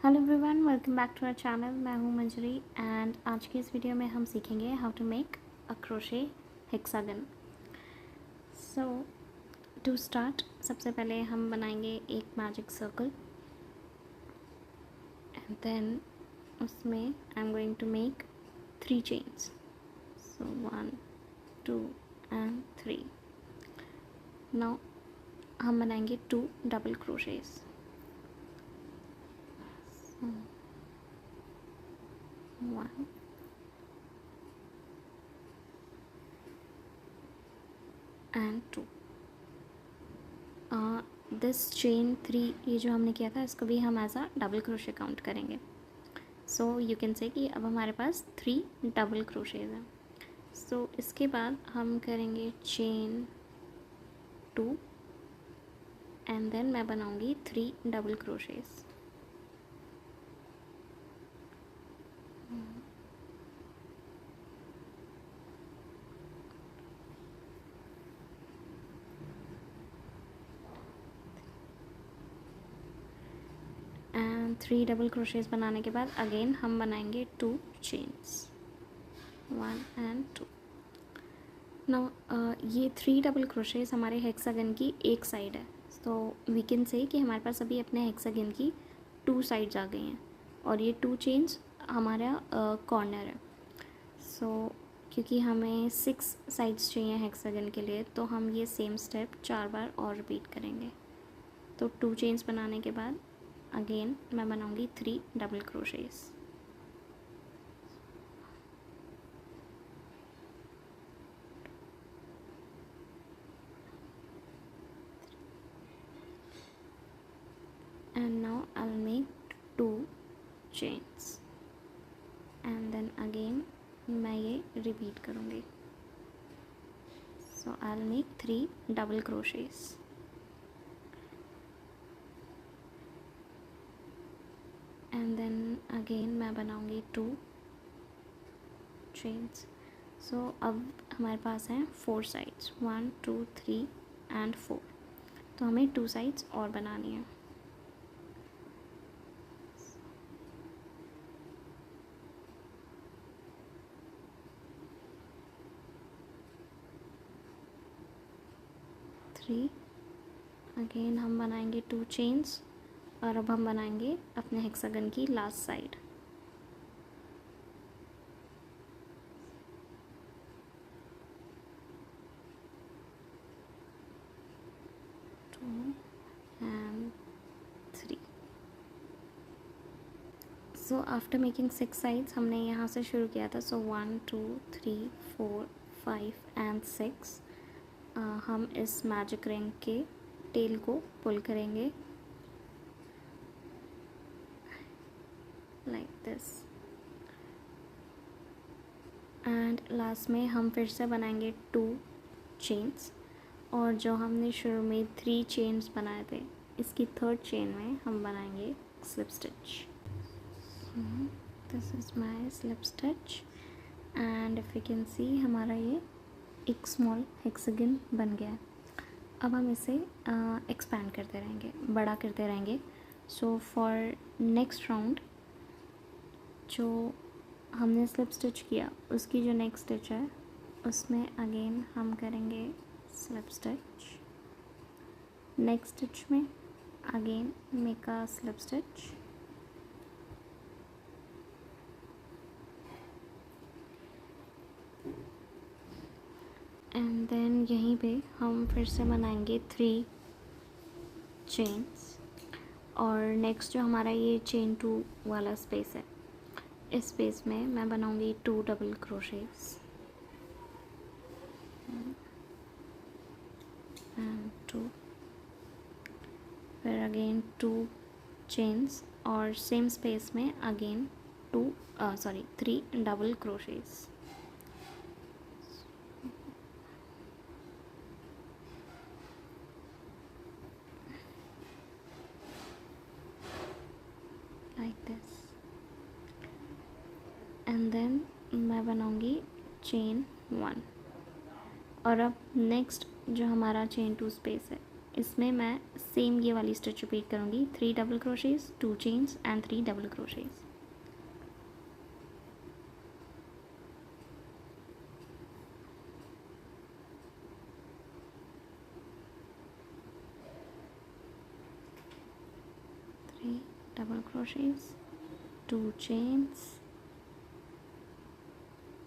Hello everyone, welcome back to our channel. मैं हूं मंजरी and आज की इस वीडियो में हम सीखेंगे how to make a crochet hexagon. So to start, सबसे पहले हम बनाएंगे एक मैजिक सर्कल एंड देन उसमें I am going to make 3 chains. So 1 2 and 3। Now हम बनाएंगे 2 double crochets. 1 and 2। This chain 3 ये जो हमने किया था इसको भी हम as a double crochet count करेंगे। सो यू कैन से कि अब हमारे पास 3 डबल क्रोशेज हैं। सो इसके बाद हम करेंगे चेन 2 एंड देन मैं बनाऊंगी 3 डबल क्रोशेज। एंड 3 डबल क्रोशेज बनाने के बाद अगेन हम बनाएंगे 2 चेन्स, 1 एंड 2। नाउ ये 3 डबल क्रोशेज हमारे हेक्सागन की एक साइड है। तो वी कैन से कि हमारे पास अभी अपने हेक्सागन की 2 साइड्स आ गई हैं और ये 2 चेन्स हमारा कॉर्नर है। सो क्योंकि हमें 6 साइड्स चाहिए हेक्सागन के लिए, तो हम ये सेम स्टेप 4 बार और रिपीट करेंगे। तो 2 चेन्स बनाने के बाद अगेन मैं बनाऊंगी 3 double crochets. And now I will make 2 chains and then again मैं ये रिपीट करूँगी। So I will make 3 double crochets and then again मैं बनाऊँगी 2 चेन्स। सो अब हमारे पास हैं 4 साइड्स, 1 2 3 एंड 4। तो हमें 2 साइड्स और बनानी है। अगेन हम बनाएंगे 2 चेन्स और अब हम बनाएंगे अपने हेक्सागन की last side. And 3। So after making 6 sides हमने यहाँ से शुरू किया था। सो 1 2 3 4 5 एंड 6 हम इस मैजिक रिंग के टेल को पुल करेंगे लाइक दिस एंड लास्ट में हम फिर से बनाएंगे 2 चेन्स और जो हमने शुरू में 3 चेन्स बनाए थे इसकी 3rd चेन में हम बनाएंगे slip stitch. This is my slip stitch and if you can see हमारा ये एक स्मॉल हेक्सागन बन गया है। अब हम इसे एक्सपैंड करते रहेंगे, बड़ा करते रहेंगे। सो फॉर नेक्स्ट राउंड जो हमने स्लिप स्टिच किया उसकी जो नेक्स्ट स्टिच है उसमें अगेन हम करेंगे स्लिप स्टिच। नेक्स्ट स्टिच में again make a slip stitch and then यहीं पे हम फिर से बनाएंगे 3 चेन्स और नेक्स्ट जो हमारा ये चेन 2 वाला स्पेस है इस स्पेस में मैं बनाऊंगी 2 डबल क्रोशेस एंड 2, फिर अगेन 2 चेन्स और सेम स्पेस में again 3 double crochets. Like this and then मैं बनाऊंगी चेन 1 और अब नेक्स्ट जो हमारा चेन 2 स्पेस है इसमें मैं सेम ये वाली स्टिच रिपीट करूँगी, 3 double crochets, 2 chains and 3 double crochets. Double crochets, 2 chains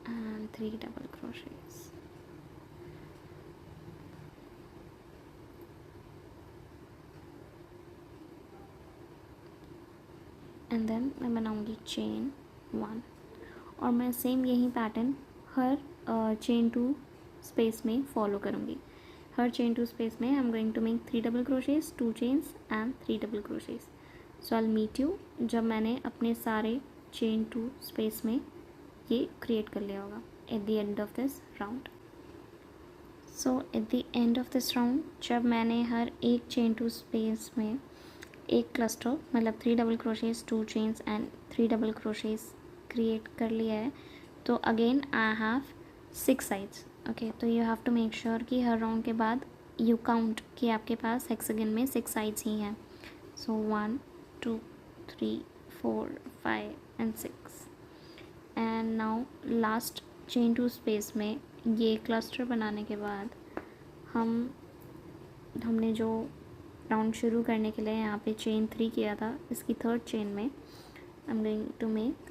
and 3 double crochets. And then मैं बनाऊंगी चेन 1 और मैं सेम यही पैटर्न हर चेन 2 स्पेस में फॉलो करूँगी। हर चेन 2 स्पेस में I am going to make 3 double crochets, 2 chains and 3 double crochets. So I will meet you जब मैंने अपने सारे चेन 2 स्पेस में ये क्रिएट कर लिया होगा eight the end of this round. So eight the end of this round जब मैंने हर एक चेन 2 स्पेस में एक क्लस्टर मतलब 3 double crochets, 2 chains and 3 double crochets create कर लिया है, तो again I have 6 sides. Okay, तो you have to make sure कि हर राउंड के बाद यू काउंट कि आपके पास हेक्सागन में 6 साइड्स ही हैं। सो 1 2 3 4 5 and 6 and now last chain 2 space में ये क्लस्टर बनाने के बाद हमने जो राउंड शुरू करने के लिए यहाँ पे चेन 3 किया था, इसकी थर्ड चेन में I am going to make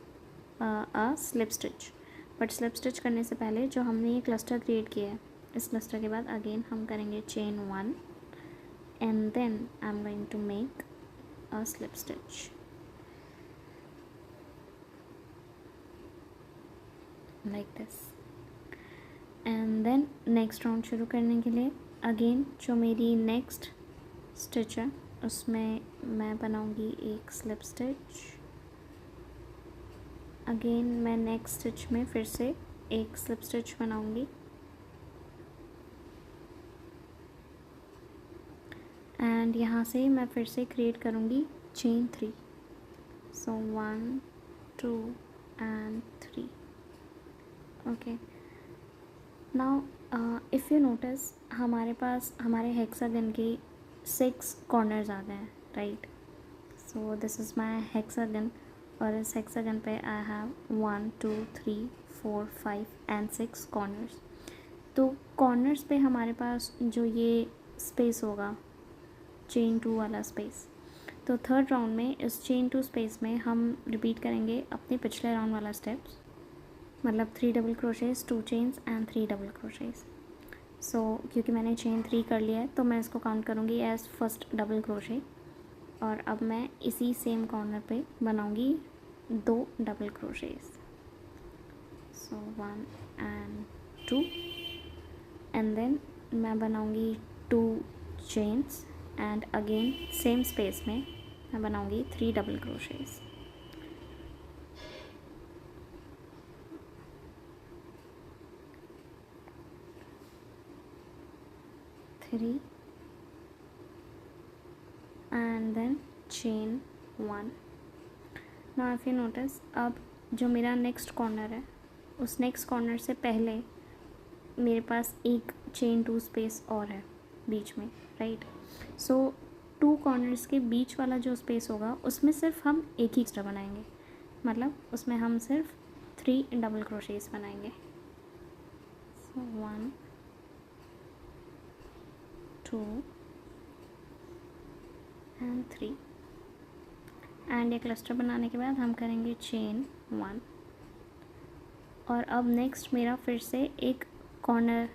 a slip stitch. But slip stitch करने से पहले जो हमने ये क्लस्टर क्रिएट किया है, इस क्लस्टर के बाद अगेन हम करेंगे chain 1 and then I am going to make a slip stitch like this. And then next round शुरू करने के लिए अगेन जो मेरी नेक्स्ट स्टिच है उसमें मैं बनाऊंगी एक स्लिप स्टिच। अगेन मैं नेक्स्ट स्टिच में फिर से एक स्लिप स्टिच बनाऊंगी एंड यहाँ से मैं फिर से क्रिएट करूँगी chain 3। So 1 2 and 3। Okay, now if you notice हमारे पास हमारे हेक्सागन के 6 कॉर्नर्स आ गए हैं, right. So this is my hexagon और इस हेक्सागन पे आई हैव 1 2 3 4 5 एंड 6 कॉर्नर्स। तो कॉर्नर्स पे हमारे पास जो ये स्पेस होगा चेन 2 वाला स्पेस, तो थर्ड राउंड में इस चेन 2 स्पेस में हम रिपीट करेंगे अपने पिछले राउंड वाला स्टेप्स, मतलब 3 double crochets, 2 chains and 3 double crochets. सो क्योंकि मैंने चेन 3 कर लिया है तो मैं इसको काउंट करूँगी एज फर्स्ट डबल क्रोशे और अब मैं इसी सेम कॉर्नर पे बनाऊँगी 2 double crochets. So 1 and 2 and then मैं बनाऊँगी 2 chains and again same space में मैं बनाऊँगी 3 double crochets. And then chain 1। Now if you notice अब जो मेरा नेक्स्ट कॉर्नर है उस नेक्स्ट कॉर्नर से पहले मेरे पास एक चेन 2 स्पेस और है बीच में, राइट। सो 2 कॉर्नर्स के बीच वाला जो स्पेस होगा उसमें सिर्फ हम एक ही एक्स्ट्रा बनाएंगे, मतलब उसमें हम सिर्फ 3 डबल क्रोशेस बनाएंगे। सो 1 2 एंड 3 एंड ये क्लस्टर बनाने के बाद हम करेंगे चेन 1 और अब नेक्स्ट मेरा फिर से एक कॉर्नर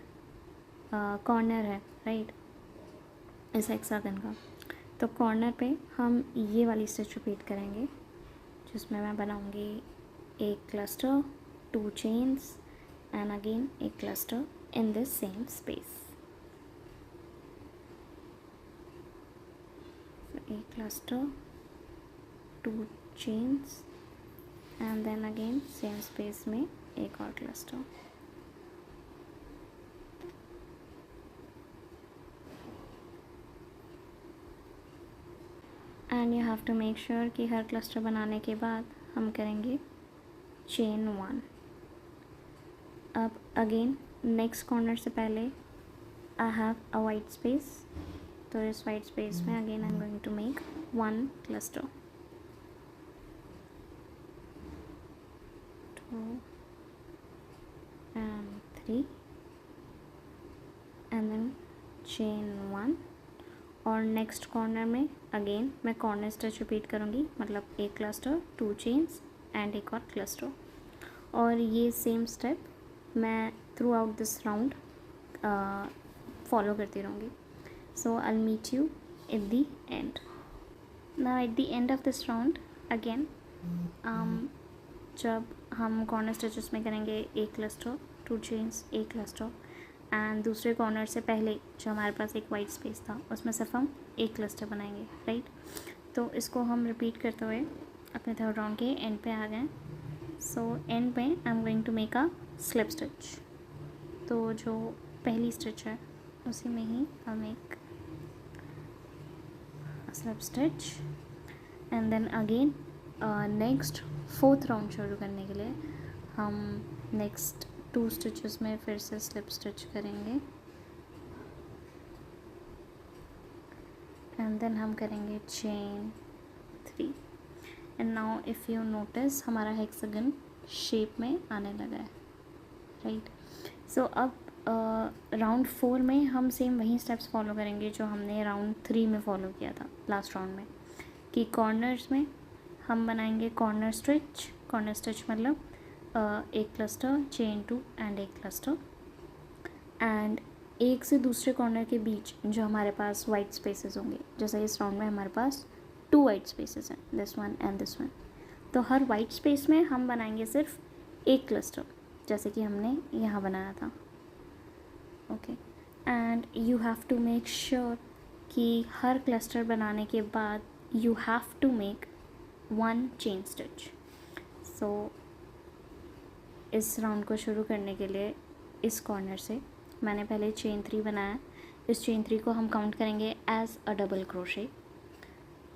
है, राइट, इस हेक्सागन का। तो कॉर्नर पे हम ये वाली स्टिच रिपीट करेंगे जिसमें मैं बनाऊंगी एक क्लस्टर, 2 चेन्स एंड अगेन एक cluster in this same space. A cluster, 2 chains and then again same space में एक और cluster। And you have to make sure कि हर क्लस्टर बनाने के बाद हम करेंगे चेन 1। अब अगेन नेक्स्ट कॉर्नर से पहले I have a white space तो इस वाइट स्पेस में again I am going to make 1 cluster, 2 and 3 and then chain 1 और नेक्स्ट कॉर्नर में अगेन मैं कॉर्नर स्टिच रिपीट करूँगी, मतलब एक क्लस्टर, 2 चेन्स एंड एक और क्लस्टर, और ये सेम स्टेप मैं throughout this round follow करती रहूँगी. So I will meet you at the end. Now at the end of this round again जब हम कॉर्नर स्टिचेस में करेंगे एक क्लस्टर, 2 चेन्स, एक क्लस्टर, एंड दूसरे कॉर्नर से पहले जो हमारे पास एक वाइट स्पेस था उसमें सिर्फ हम एक क्लस्टर बनाएंगे, राइट. तो इसको हम रिपीट करते हुए अपने थर्ड राउंड के एंड पे आ गए. सो एंड पे I am going to make a slip stitch. तो जो पहली स्टिच है उसी में ही I make slip stitch and then again next fourth round शुरू करने के लिए हम नेक्स्ट 2 स्टिचेस में फिर से स्लिप स्टिच करेंगे एंड देन हम करेंगे chain 3. And now if you notice हमारा हेक्सागन शेप में आने लगा है, राइट. सो अब राउंड 4 में हम सेम वही स्टेप्स फॉलो करेंगे जो हमने राउंड 3 में फॉलो किया था लास्ट राउंड में, कि कॉर्नर्स में हम बनाएंगे कॉर्नर स्टिच मतलब एक क्लस्टर, चेन 2 एंड एक क्लस्टर, एंड एक से दूसरे कॉर्नर के बीच जो हमारे पास वाइट स्पेसेस होंगे, जैसे इस राउंड में हमारे पास 2 वाइट स्पेसेस हैं, this one and this one, तो हर वाइट स्पेस में हम बनाएंगे सिर्फ एक क्लस्टर, जैसे कि हमने यहाँ बनाया था, okay. And you have to make sure कि हर क्लस्टर बनाने के बाद you have to make 1 chain stitch. So इस राउंड को शुरू करने के लिए इस कॉर्नर से मैंने पहले चेन 3 बनाया. इस चेन 3 को हम काउंट करेंगे एज अ डबल क्रोशे,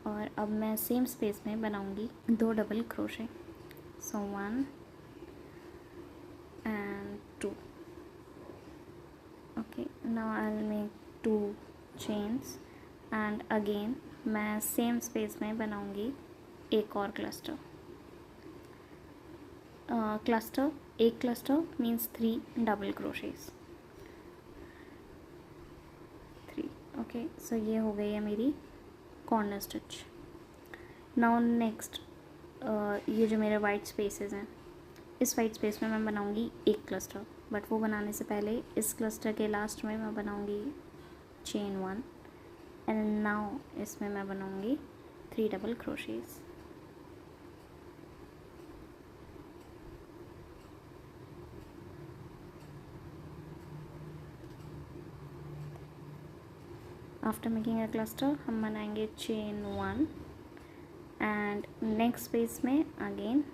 और अब मैं सेम स्पेस में बनाऊंगी 2 double crochet. So 1 and 2. Okay, now I will make 2 chains and again मैं सेम स्पेस में बनाऊंगी एक और क्लस्टर. एक cluster means 3 double crochets, 3. Okay, so ये हो गई है मेरी कॉर्नर स्टिच. नाउ नेक्स्ट ये जो मेरे वाइट स्पेसेस हैं, इस वाइट स्पेस में मैं बनाऊंगी एक क्लस्टर, बट वो बनाने से पहले इस क्लस्टर के लास्ट में मैं बनाऊंगी चेन 1 एंड नाउ इसमें मैं बनाऊंगी 3 double crochets. After making a cluster हम बनाएंगे चेन 1 एंड नेक्स्ट स्पेस में अगेन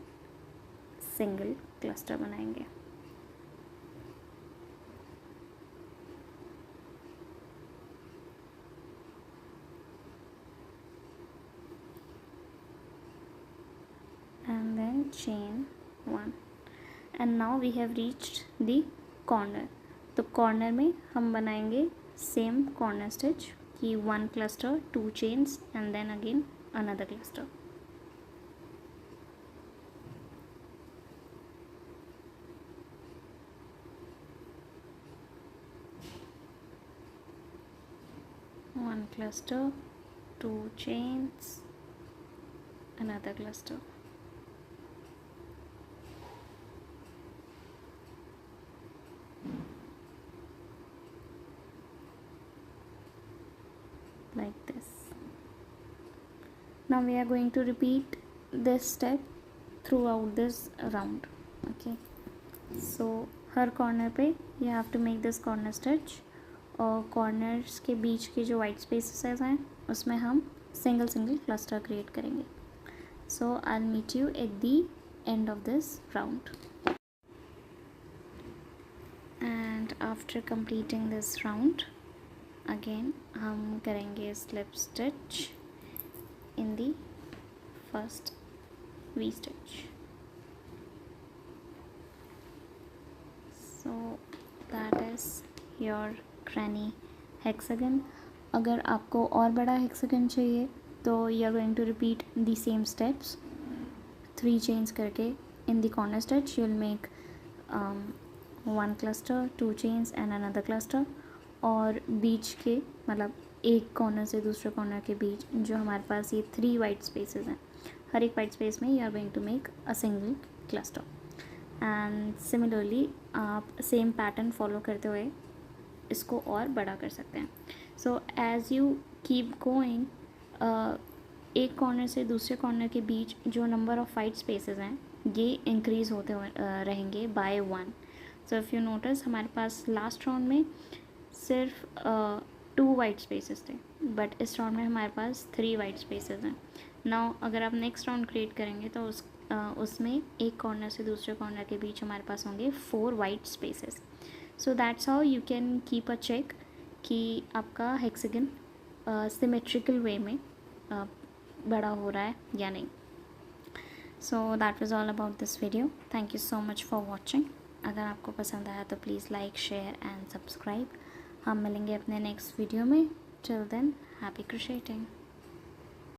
सिंगल क्लस्टर बनाएंगे. and then chain 1 and now we have reached the corner. तो कॉर्नर में हम बनाएंगे सेम कॉर्नर स्टिच कि 1 cluster, 2 chains and then again another cluster. One cluster, 2 chains, another cluster. Like this. Now we are going to repeat this step throughout this round. Okay, so her corner पे you have to make this corner stitch, और corners के बीच के जो white spaces हैं उसमें हम single cluster create करेंगे. So I will meet you at the end of this round. And after completing this round again हम करेंगे slip stitch in the first V stitch. So that is your granny hexagon, अगर आपको और बड़ा hexagon चाहिए तो you are going to repeat the same steps, 3 chains करके in the corner stitch you will make 1 cluster, 2 chains and another cluster. और बीच के मतलब एक कॉर्नर से दूसरे कॉर्नर के बीच जो हमारे पास ये 3 वाइट स्पेसेस हैं, हर एक वाइट स्पेस में you are going to make a single cluster. And similarly आप सेम पैटर्न फॉलो करते हुए इसको और बड़ा कर सकते हैं। So as you keep going, एक कॉर्नर से दूसरे कॉर्नर के बीच जो नंबर ऑफ़ वाइट स्पेसेस हैं ये इंक्रीज़ होते हुए रहेंगे by 1। So if you notice हमारे पास लास्ट राउंड में सिर्फ 2 वाइट स्पेसेस थे, बट इस राउंड में हमारे पास 3 वाइट स्पेसेस हैं। नाउ अगर आप नेक्स्ट राउंड क्रिएट करेंगे तो उसमें एक कॉर्नर से दूसरे कॉर्नर के बीच हमारे पास होंगे 4 white spaces. So that's how you can keep a check कि आपका हेक्सागन सिमेट्रिकल वे में बड़ा हो रहा है या नहीं। So that was all about this video. Thank you so much for watching. अगर आपको पसंद आया तो please like, share and subscribe. हम मिलेंगे अपने नेक्स्ट वीडियो में। Till then happy क्रोशेटिंग।